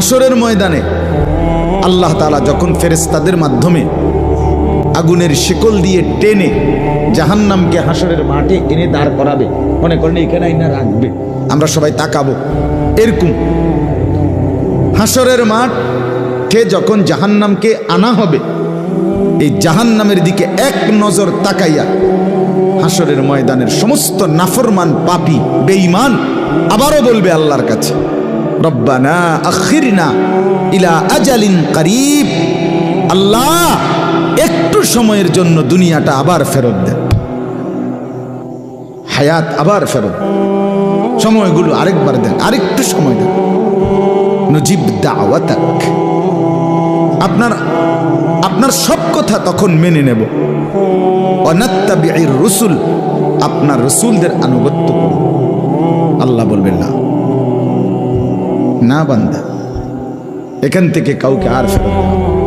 হাসরের ময়দানে আল্লাহ তাআলা যখন ফেরেশতাদের মাধ্যমে আগুনের শিকল দিয়ে টেনে জাহান্নামকে হাসরের মাঠে এনে দাঁড় করাবে, মনে করেন এখানে আইনা রাখবে, আমরা সবাই তাকাবো, এরকম হাসরের মাঠে যখন জাহান্নামকে আনা হবে, এই জাহান্নামের দিকে এক নজর তাকাইয়া হাসরের ময়দানের সমস্ত নাফরমান পাপী বেঈমান আবারও বলবে আল্লাহর কাছে, রব্বানা আখিরনা ইলা আজালিন করিব, আল্লাহ একটু সময়ের জন্য দুনিয়াটা আবার ফেরত দেন, হায়াত আবার ফেরত, সময়গুলো আরেকবার দেন, আরেকটু সময় দেন, নুজিব দাওয়াতাক, আপনার সব কথা তখন মেনে নেব, অনাত্তাবিউর রসুল, আপনার রসুলদের আনুগত্য করব। আল্লাহ বলবেন না, না বান্দা, এখান থেকে কাউকে আর ফেরত দেব না।